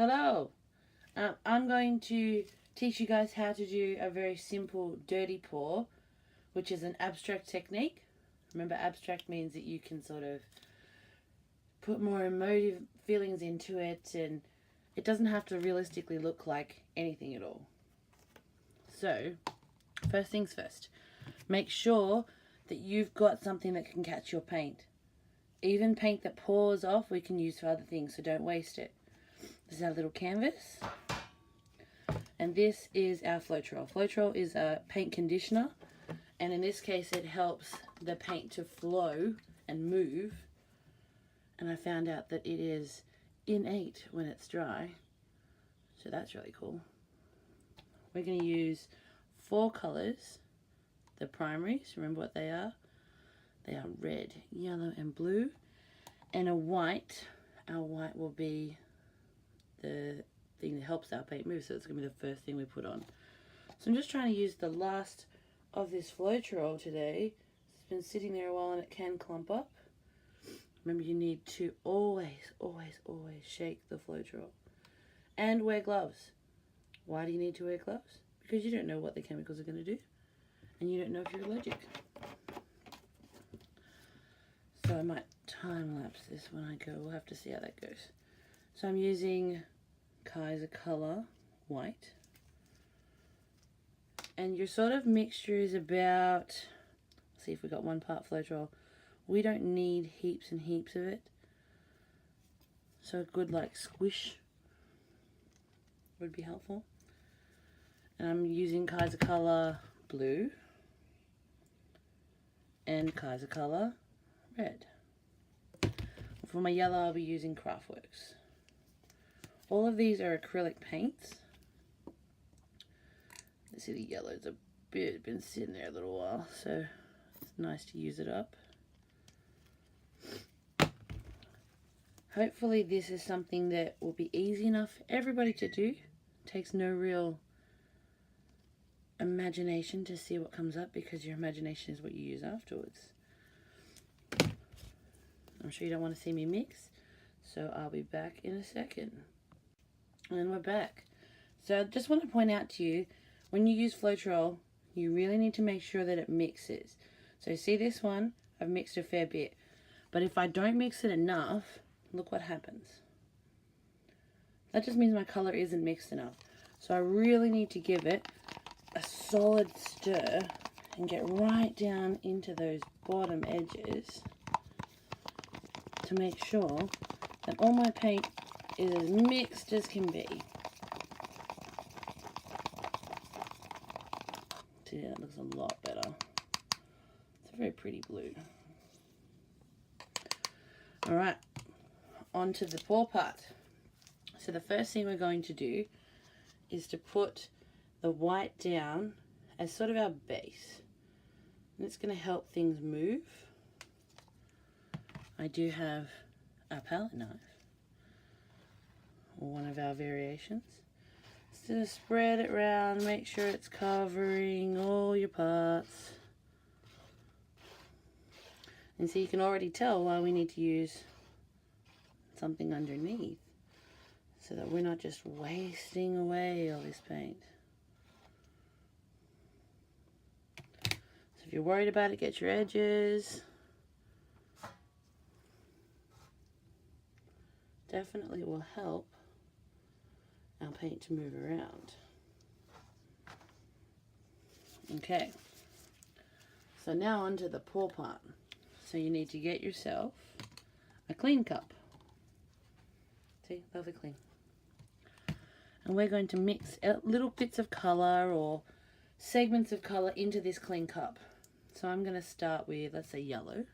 Hello. I'm going to teach you guys how to do a very simple dirty pour, which is an abstract technique. Remember, abstract means that you can sort of put more emotive feelings into it, and it doesn't have to realistically look like anything at all. So, first things first, make sure that you've got something that can catch your paint. Even paint that pours off we can use for other things, so don't waste it. This is our little canvas, and this is our Floetrol. Floetrol is a paint conditioner, and in this case it helps the paint to flow and move, and I found out that it is innate when it's dry, so that's really cool. We're going to use 4 colors, the primaries. Remember what they are? They are red, yellow and blue, and a white. Our white will be the thing that helps our paint move, so it's going to be the first thing we put on. So I'm just trying to use the last of this Floetrol today. It's been sitting there a while and it can clump up. Remember, you need to always shake the Floetrol. And wear gloves. Why do you need to wear gloves? Because you don't know what the chemicals are going to do, and you don't know if you're allergic. So I might time lapse this when I go. We'll have to see how that goes. So I'm using Kaiser Color white, and your sort of mixture is about, let's see if we got 1 part Floetrol. We don't need heaps and heaps of it, so a good like squish would be helpful. And I'm using Kaiser Color blue and Kaiser Color red. For my yellow, I'll be using Craftworks. All of these are acrylic paints. You see the yellow's a bit been sitting there a little while, so it's nice to use it up. Hopefully this is something that will be easy enough for everybody to do. It takes no real imagination to see what comes up, because your imagination is what you use afterwards. I'm sure you don't want to see me mix, so I'll be back in a second. And we're back. So I just want to point out to you, when you use Floetrol, you really need to make sure that it mixes. So see this one, I've mixed a fair bit. But if I don't mix it enough, look what happens. That just means my color isn't mixed enough. So I really need to give it a solid stir and get right down into those bottom edges to make sure that all my paint is as mixed as can be. See, that looks a lot better. It's a very pretty blue. Alright, on to the pour part. So the first thing we're going to do is to put the white down as sort of our base. And it's going to help things move. I do have a palette knife, or one of our variations. Just spread it around, make sure it's covering all your parts. And so you can already tell why we need to use something underneath, so that we're not just wasting away all this paint. So if you're worried about it, get your edges. Definitely will help our paint to move around. Okay, so now onto the pour part. So you need to get yourself a clean cup. See, lovely clean. And we're going to mix little bits of color or segments of color into this clean cup. So I'm going to start with, let's say, yellow.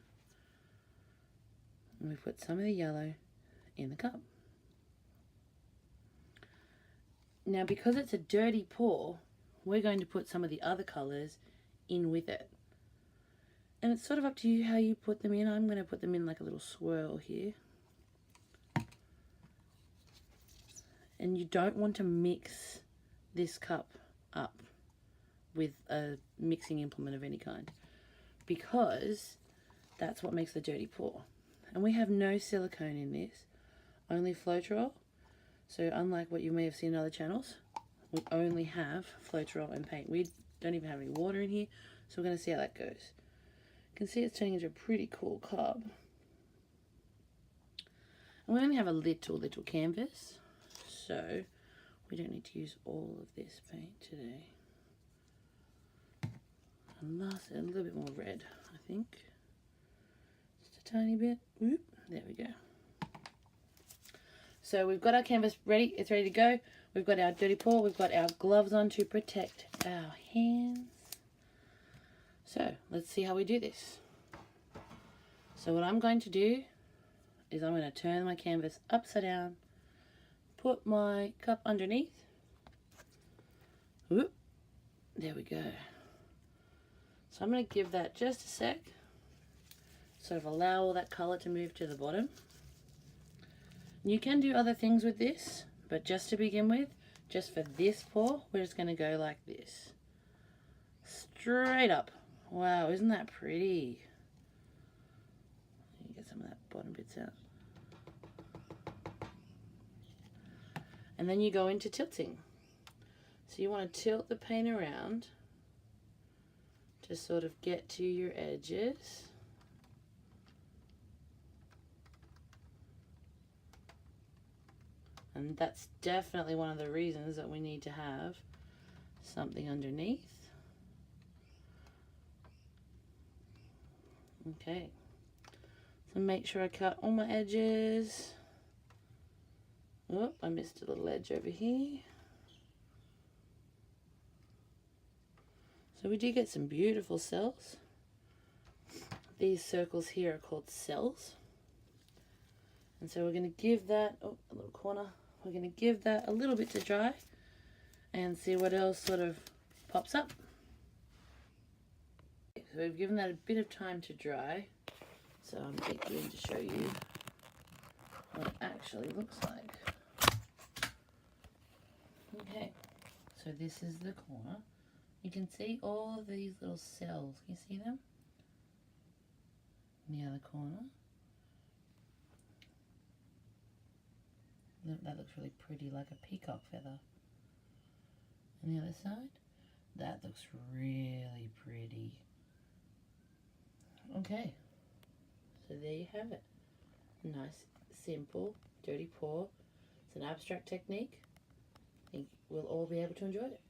And we put some of the yellow in the cup. Now, because it's a dirty pour, we're going to put some of the other colors in with it. And it's sort of up to you how you put them in. I'm going to put them in like a little swirl here. And you don't want to mix this cup up with a mixing implement of any kind, because that's what makes the dirty pour. And we have no silicone in this, only Floetrol. So unlike what you may have seen in other channels, we only have Floetrol and paint. We don't even have any water in here, so we're going to see how that goes. You can see it's turning into a pretty cool cub. And we only have a little canvas, so we don't need to use all of this paint today. And last, a little bit more red, I think. Just a tiny bit. Whoop, there we go. So we've got our canvas ready, it's ready to go. We've got our dirty paw, we've got our gloves on to protect our hands. So let's see how we do this. So what I'm going to do is I'm going to turn my canvas upside down, put my cup underneath. Whoop, there we go. So I'm going to give that just a sec, sort of allow all that colour to move to the bottom. You can do other things with this, but just to begin with, just for this paw, we're just going to go like this. Straight up. Wow, isn't that pretty? You get some of that bottom bits out. And then you go into tilting. So you want to tilt the paint around to sort of get to your edges. And that's definitely one of the reasons that we need to have something underneath. Okay, so make sure I cut all my edges. Oh, I missed a little edge over here. So we do get some beautiful cells. These circles here are called cells. And so we're going to give that, oh, a little corner. We're going to give that a little bit to dry and see what else sort of pops up. So we've given that a bit of time to dry. So I'm going to show you what it actually looks like. Okay, so this is the corner. You can see all of these little cells. Can you see them? In the other corner. Look, that looks really pretty, like a peacock feather. And the other side, that looks really pretty. Okay, so there you have it. Nice, simple, dirty paw. It's an abstract technique. I think we'll all be able to enjoy it.